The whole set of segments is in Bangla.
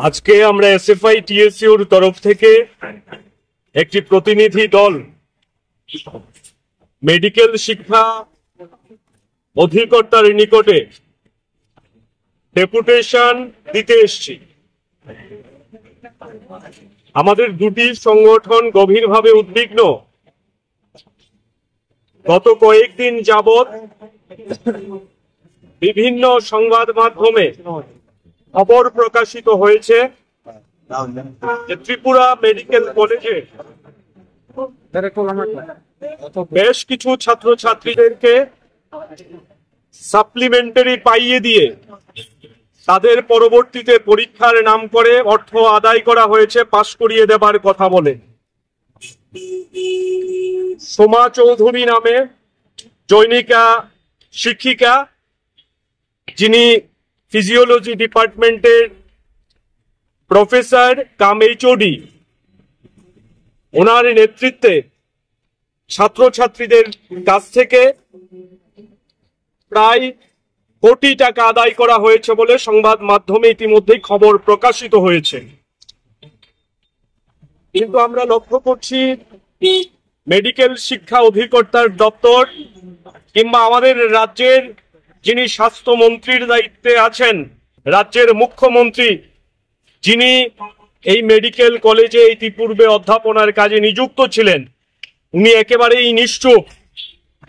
আজকে আমরা এসএফআই টিএসইউর তরফ থেকে একটি প্রতিনিধি দল মেডিকেল শিক্ষা অধিকর্তার নিকটে ডেপুটেশন দিতে এসেছি। আমাদের দুটি সংগঠন গভীরভাবে উদ্বিগ্ন। গত কয়েকদিন যাবৎ বিভিন্ন সংবাদ মাধ্যমে খবর প্রকাশিত হয়েছে যে ত্রিপুরা মেডিকেল কলেজে বেশ কিছু ছাত্রছাত্রীদেরকে সাপ্লিমেন্টারি পাইয়ে দিয়ে তাদের পরবর্তীতে পরীক্ষার নাম করে অর্থ আদায় করা হয়েছে পাশ করিয়ে দেবার কথা বলে। সোমা চৌধুরী নামে জৈনিকা শিক্ষিকা, যিনি ফিজিওলজি ডিপার্টমেন্টের প্রফেসর কাম এইচওডি, ওনার নেতৃত্বে ছাত্রছাত্রীদের কাছ থেকে প্রায় কোটি টাকা আদায় করা হয়েছে বলে সংবাদ মাধ্যমে ইতিমধ্যেই খবর প্রকাশিত হয়েছে। কিন্তু আমরা লক্ষ্য করছি মেডিকেল শিক্ষা অধিকর্তার দপ্তর কিংবা আমাদের রাজ্যের যিনি স্বাস্থ্যমন্ত্রীর দায়িত্বে আছেন, রাজ্যের মুখ্যমন্ত্রী যিনি এই মেডিকেল কলেজে ইতিপূর্বে অধ্যাপনার কাজে নিযুক্ত ছিলেন, উনি একেবারেই নিশ্চুপ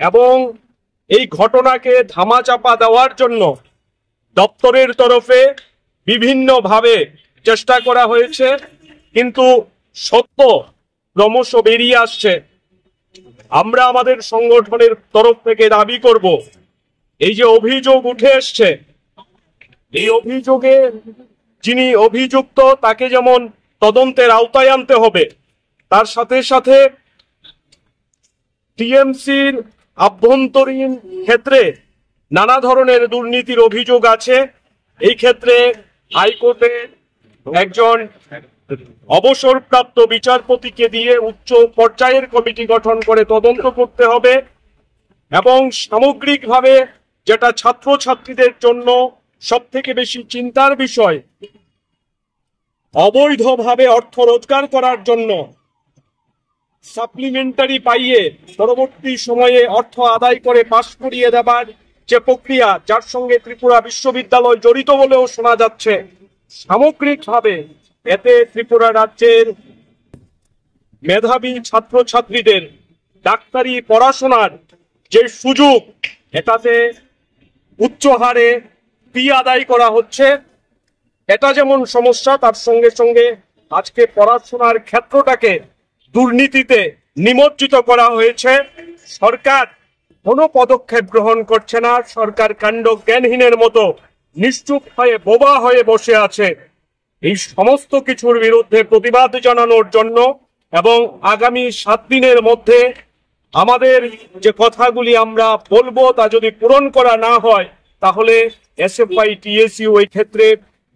এবং এই ঘটনাকে ধামাচাপা দেওয়ার জন্য দপ্তরের তরফে বিভিন্নভাবে চেষ্টা করা হয়েছে, কিন্তু সত্য ক্রমশ বেরিয়ে আসছে। আমরা আমাদের সংগঠনের তরফ থেকে দাবি করব, এই যে অভিযোগ উঠে এসছে, এই অভিযোগে যিনি অভিযুক্ত তাকে যেমন তদন্তের আওতায় আনতে হবে, তার সাথে সাথে টিএমসির আভ্যন্তরীণ ক্ষেত্রে নানা ধরনের দুর্নীতির অভিযোগ আছে। এই ক্ষেত্রে হাইকোর্টের একজন অবসরপ্রাপ্ত বিচারপতিকে দিয়ে উচ্চ পর্যায়ের কমিটি গঠন করে তদন্ত করতে হবে এবং সামগ্রিকভাবে যেটা ছাত্রছাত্রীদের জন্য সবথেকে বেশি চিন্তার বিষয়, অবৈধভাবে অর্থ রোজগার করার জন্য সাপ্লিমেন্টারি পাইয়ে পরবর্তী সময়ে অর্থ আদায় করে পাশ করিয়ে দেবার যে প্রক্রিয়া, যার সঙ্গে ত্রিপুরা বিশ্ববিদ্যালয় জড়িত বলেও শোনা যাচ্ছে, সামগ্রিকভাবে এতে ত্রিপুরা রাজ্যের মেধাবী ছাত্রছাত্রীদের ডাক্তারি পড়াশোনার যে সুযোগ, এটাতে উচ্চ হারে ফি আদায় করা হচ্ছে, এটা যেমন সমস্যা, তার সঙ্গে সঙ্গে আজকে পড়াশোনার ক্ষেত্রটাকে দুর্নীতিতে নিমজ্জিত করা হয়েছে। সরকার কোনো পদক্ষেপ গ্রহণ করছে না, সরকার কাণ্ড জ্ঞানহীনের মতো নিশ্চুপ হয়ে বোবা হয়ে বসে আছে। এই সমস্ত কিছুর বিরুদ্ধে প্রতিবাদ জানানোর জন্য এবং আগামী 7 দিনের মধ্যে আমাদের যে কথাগুলি আমরা বলবো তা যদি পূরণ করা না হয়, তাহলে এসএফআই টিএসইউ এই ক্ষেত্রে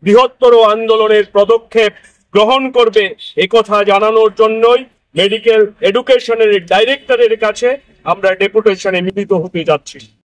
বৃহত্তর আন্দোলনের পদক্ষেপ গ্রহণ করবে, এই কথা জানানোর জন্যই মেডিকেল এডুকেশনের ডাইরেক্টরের কাছে আমরা ডেপুটেশনে মিলিত হতে যাচ্ছি।